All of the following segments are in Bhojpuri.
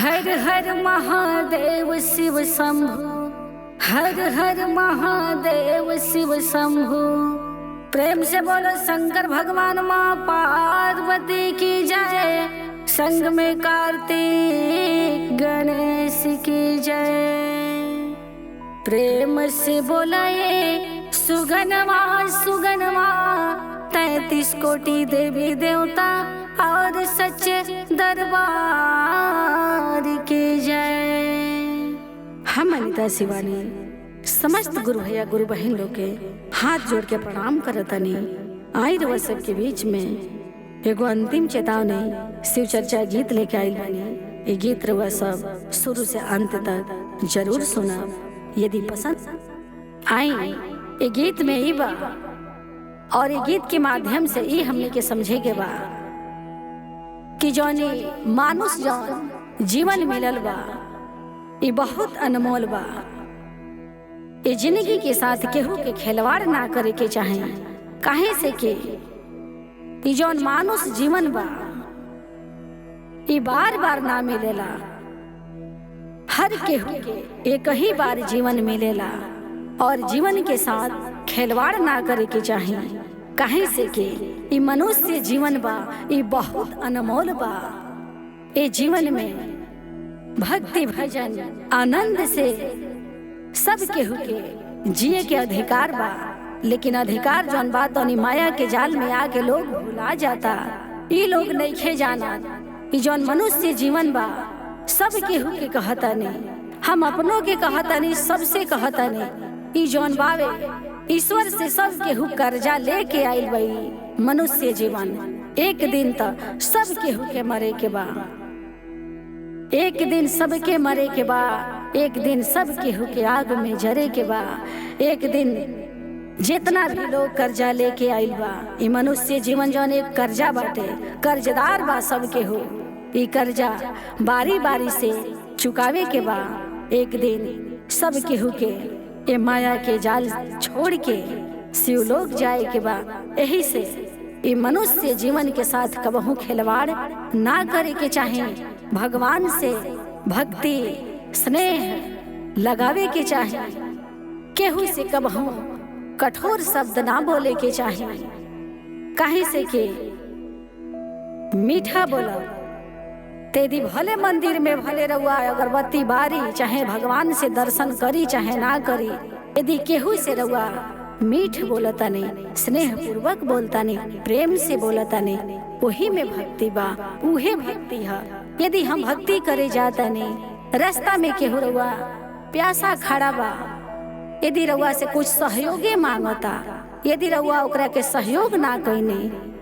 हर हर महादेव शिव शंभु, हर हर महादेव शिव शंभु। प्रेम से बोलो शंकर भगवान माँ पार्वती की जय, संग में कार्तिक गणेश की जय। प्रेम से बोला ये सुगनमा सुगनमा, 33 कोटि देवी देवता और सच्चे दरबार की जय। हम अनिता शिवानी समस्त गुरु भैया गुरु बहन लोग के हाथ जोड़ के प्रणाम करतनी। आई रउआ सबके बीच में एगो अंतिम चेतावनी शिव चर्चा गीत लेके आइल बानी। ये गीत रउआ सब शुरू से अंत तक जरूर सुना। यदि पसंद आई ये गीत में ही बा और ये गीत के माध्यम से ही हमने के समझे के बा कि जौनी मानुष जौन जीवन मिलल बा ये बहुत अनमोल बा। ये जिंदगी के साथ केहू के खिलवाड़ ना करे के चाहे, काहे से के ये जौन मानुष जीवन बा ये बार बार ना मिलेला। हर केहू के एक ही बार जीवन मिलेला और जीवन के साथ खिलवाड़ ना करे के चाहे, काहे से के ये मनुष्य जीवन बा ये बहुत अनमोल बा। ये जीवन में भक्ति भजन आनंद से सब केहू के जिए के अधिकार बा, लेकिन अधिकार जौन बा तौनी माया के जाल में आके लोग भुला जाता। ये लोग नइखे जाना कि जौन मनुष्य जीवन बा सब केहू के कहता नहीं, हम अपनों के कहता नहीं, सबसे कहता नहीं। ई जौन बावे ईश्वर से सब केहू कर्जा लेके आइल बई। मनुष्य जीवन एक दिन तक सब केहू के मरे के बा, एक दिन सबके मरे के बा, एक दिन सब केहू के आग में जरे के बा। एक दिन जितना भी लोग कर्जा लेके आइल बा, ई मनुष्य जीवन जौन एक कर्जा बाटे, कर्जदार बा सब केहू। ई कर्जा बारी बारी से चुकावे के बा। एक दिन सब केहू के ये माया के जाल छोड़ के शिवलोक जाए के बा। यही से ये मनुष्य जीवन के साथ कबहू खिलवाड़ ना करे के चाहे। भगवान से भक्ति स्नेह लगावे के चाहे, केहू से कबहू कठोर शब्द ना बोले के चाहे, काहे से के मीठा बोला तेदी भले मंदिर में भले रहुआ अगरबत्ती बारी, चाहे भगवान से दर्शन करी चाहे ना करी, यदि केहू से रहुआ मीठ बोलता नहीं, स्नेह पूर्वक बोलता नहीं, प्रेम से बोलता नहीं, वही में भक्ति बा, उहे भक्ति है। यदि हम भक्ति करे जाता नहीं, रास्ता में केहू रहुआ प्यासा खड़ा बा, यदि रहुआ से कुछ सहयोगे मांगता, यदि रहुआ ओकरा के सहयोग ना कइने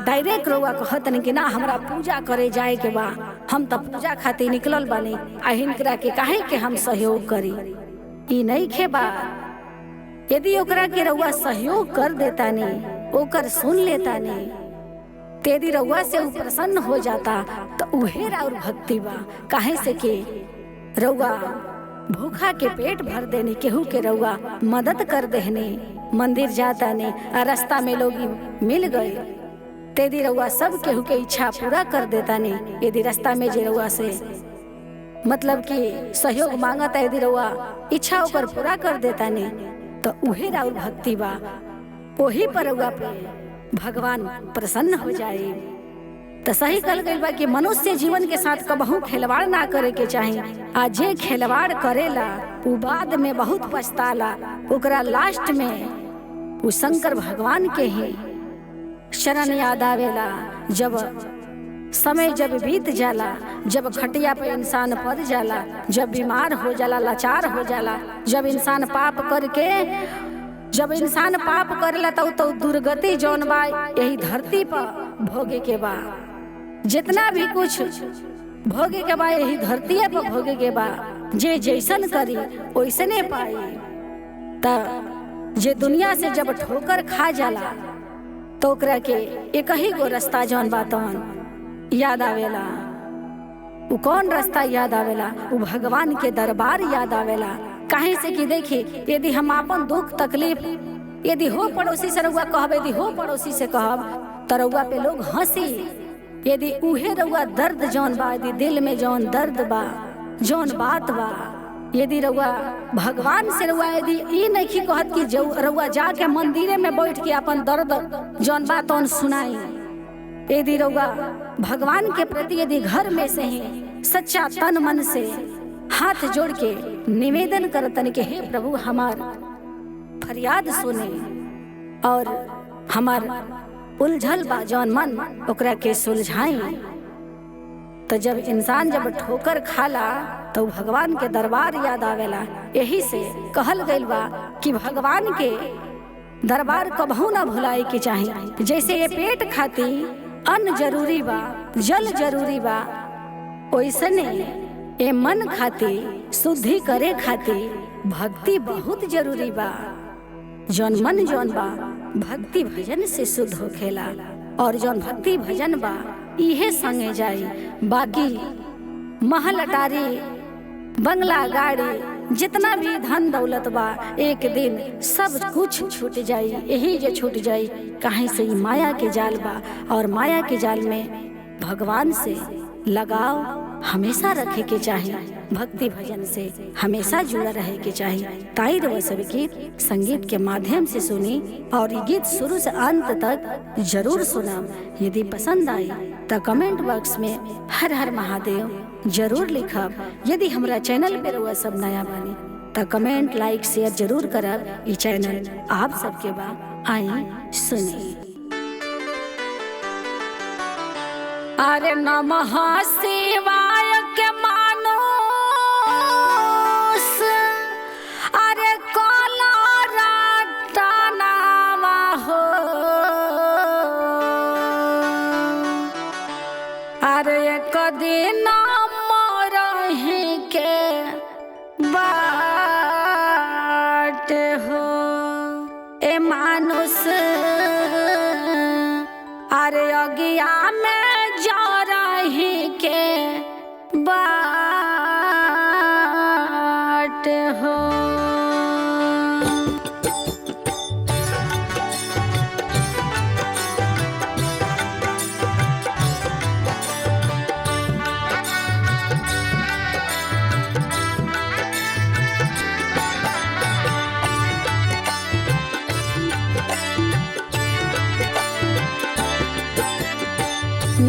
डायरेक्ट रहुआ कहत नहीं कि ना हमरा पूजा करे जाए के बा, हम तो पूजा खातिर निकलल बानी, हिनकरा के काहे के हम सहयोग करी, ई नहीं खे बा। यदि ओकरा के रहुआ सहयोग कर देता नहीं, ओकर सुन लेता नहीं, तेदी रहुआ से उ प्रसन्न हो जाता, तो उहे और भक्ति बा। काहे से के रहुआ भूखा के पेट भर देने, केहू के रहुआ मदद कर देने, मंदिर जाता नहीं रास्ता में लोग मिल गए, तेदी रहुआ सब केहू के इच्छा पूरा कर देता नहीं। यदि रास्ता में जे रहुआ से मतलब कि सहयोग मांगता, यदि रहुआ इच्छा ओकर पूरा कर देता नहीं, तो उहे और भक्ति बा। वही पर रहुआ पे भगवान प्रसन्न हो जाए। तो सही कल गई बा कि मनुष्य जीवन के साथ कबहू खिलवाड़ ना करे के चाहे। आ जे खिलवाड़ करेला उ बाद में बहुत पछताला, ओकरा लास्ट में उ शंकर भगवान के ही शरण याद आवेला। जब समय जब बीत जाला, जब खटिया पे इंसान पड़ जाला, जब बीमार हो जाला, लाचार हो जाला, जब इंसान पाप करके जब इंसान पाप करेला तो दुर्गति जौन बा यही धरती पर भोगे के बा। जितना भी कुछ भोगे के बा यही धरती पर भोगे के बा। जे जैसन करी वैसने पाई। त जे दुनिया से जब ठोकर खा जाला तो ओकरा के एक ही गो रास्ता जौन बा तौन याद आवेला। उ कौन रास्ता याद आवेला? उ भगवान के दरबार याद आवेला। काहे से कि देखी, यदि हम अपन दुख तकलीफ यदि हो पड़ोसी से रउआ कहब, यदि हो पड़ोसी से कहब तो रउआ पे लोग हंसी, यदि उहे रउआ दर्द जौन बा, यदि दिल में जौन दर्द बा, जौन बात बा, यदि रउआ भगवान से रउआ यदि ई नहीं कहत कि जो रउआ जाके मंदिरे में बैठ के अपन दर्द जौन बा तौन सुनाई, यदि रउआ भगवान के प्रति यदि घर में से ही सच्चा तन मन से हाथ जोड़ के निवेदन करतन कि हे प्रभु हमार फरियाद सुने और हमार उलझल बा जौन मन ओकरा के सुलझाई, तो जब इंसान जब ठोकर खाला तो भगवान के दरबार याद आवेला। यही से कहल गइल बा कि भगवान के दरबार कबहू ना भुलाए के चाहिए। जैसे ये पेट खाती अन्न जरूरी बा, जल जरूरी बा, ओइसने ये मन खाती शुद्धि करे खाती भक्ति बहुत जरूरी बा। जौन मन जौन बा भक्ति भजन से शुद्ध होखेला और जौन भक्ति भजन बा इहे संगे जाई। बाकी महल अटारी बंगला गाड़ी जितना भी धन दौलत बा एक दिन सब कुछ छूट जाई। यही जो छूट जाई कहीं से माया के जाल बा और माया के जाल में भगवान से लगाव हमेशा रखे के चाहिए, भक्ति भजन से हमेशा जुड़ा रहे के चाहिए। ताई रउआ सब गीत संगीत के माध्यम से सुनी और ये गीत शुरू से अंत तक जरूर सुना। यदि पसंद आई तो कमेंट बॉक्स में हर हर महादेव जरूर लिखब। यदि हमारा चैनल पे रउआ सब नया बने तो कमेंट लाइक शेयर जरूर करब। ये चैनल आप सबके बा, आई सुनी। अरे नमः शिवाय के मानुस, अरे कोला रटनावा हो, अरे एक दिन मरही के बाट हो। ए मानुस अरे अगिया में जरही के बाट हो।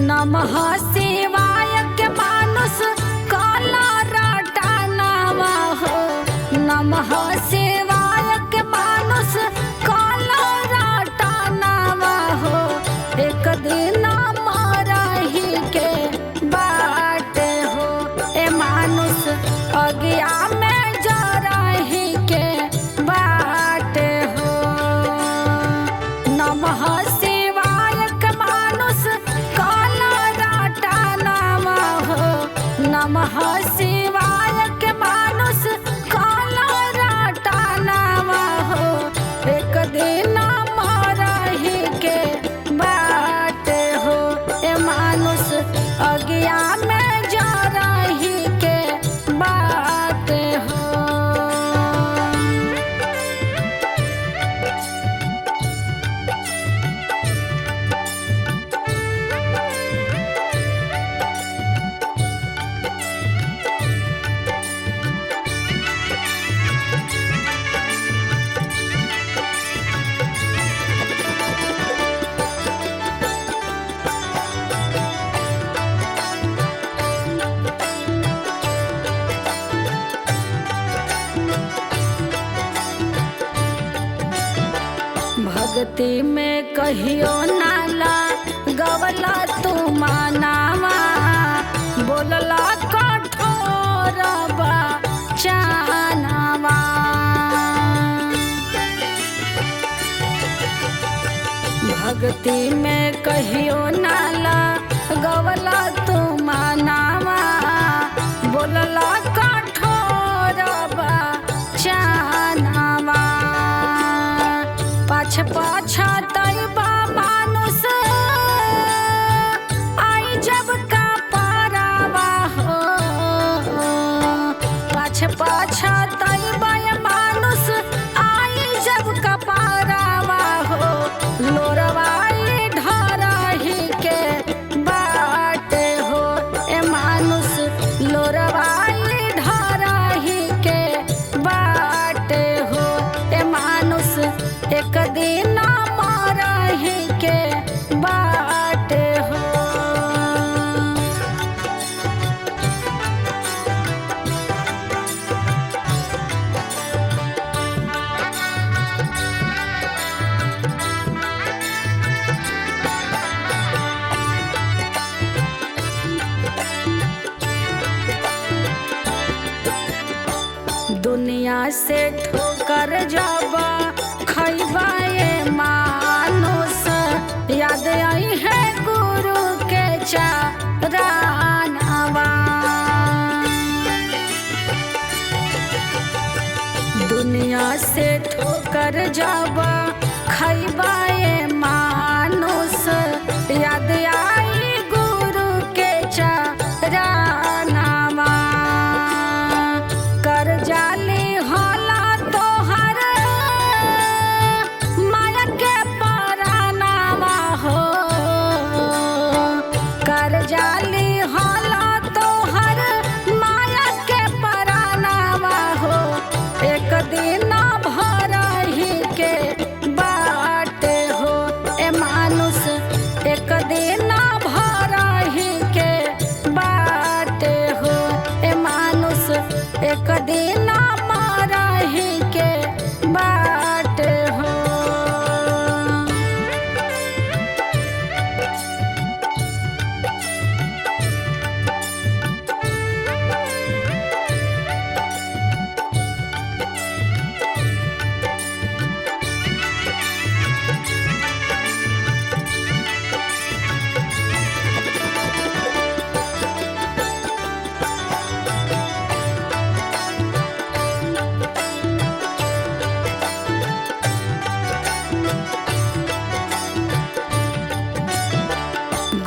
नमः शिवाय के मानुस काला रटनावा हो। नमः शिवाय के मानुस काला रटनावा हो। एक दिन मरही के बाट हो। ए मानुस अगिया में जरही के बाट हो। नमः नमः शिवाय के मानुस काला रटनावा हो। एक दिन मरही के बाट हो। ए मानुस अगिया में जरही के बाट हो। भक्ति में कहियो नाला गवला तू मानावा, बोलला कठोर बचनावा। भक्ति में कहियो नाला गवला तू मानावा, बोलला कठोर बचनावा। पाछ पछतैबा मानुस आई जब का पारावा हो। पाछ पछतैबा मानुस आई जब का पारावा हो। लोरवाई ढरही के बा दुनिया से ठोकर जब खैबा ये मानुष याद आई है गुरु के चरणवा। दुनिया से ठोकर जब खैबा ये मानुष याद आई गुरु के चरणवा। कर जाली होला तोहर माया के परानावा हो। कर जाली होला तोहर माया के परानावा हो। एक दिन भरही के बाट हो ए मानुष, एक दिन भरही के बाट हो ए मानुष, एक दिन मरही के बाट हो।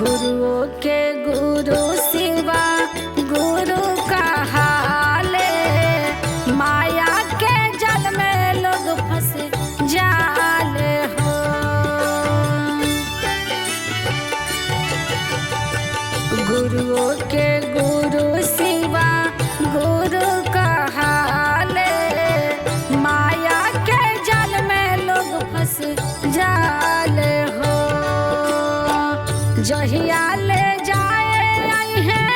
गुरुओं के गुरु सिवा गुरु कहाले। माया के जल में लोग फंस जाले हो। गुरुओं के गुरु सिवा गुरु कहाले। माया के जल में लोग फंस जाले हो। जहिया ले जाए आई है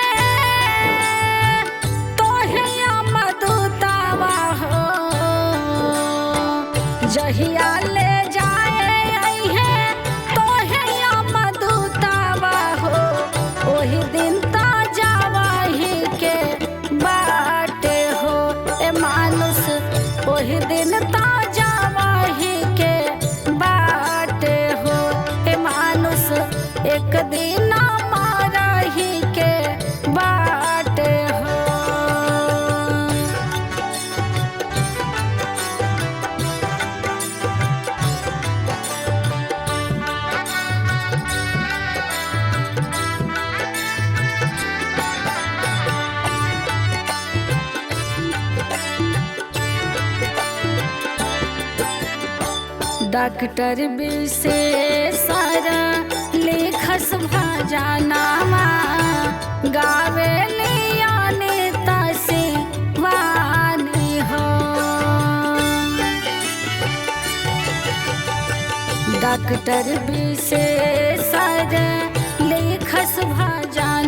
तो हिया मधुतावा हो। जहिया ले जाए आई है तो हिया मधुतावा हो। ओही दिन ता जावाही के बाटे हो ए मानुष, ओही दिन ता जावाही के बाटे हो ए मानुष, एक दिन मरही के बाट हो। डॉक्टर विशेषर लिखस भजनमा गावे लियाने तसे वानी हो। डॉक्टर विशेषर लिखस भजन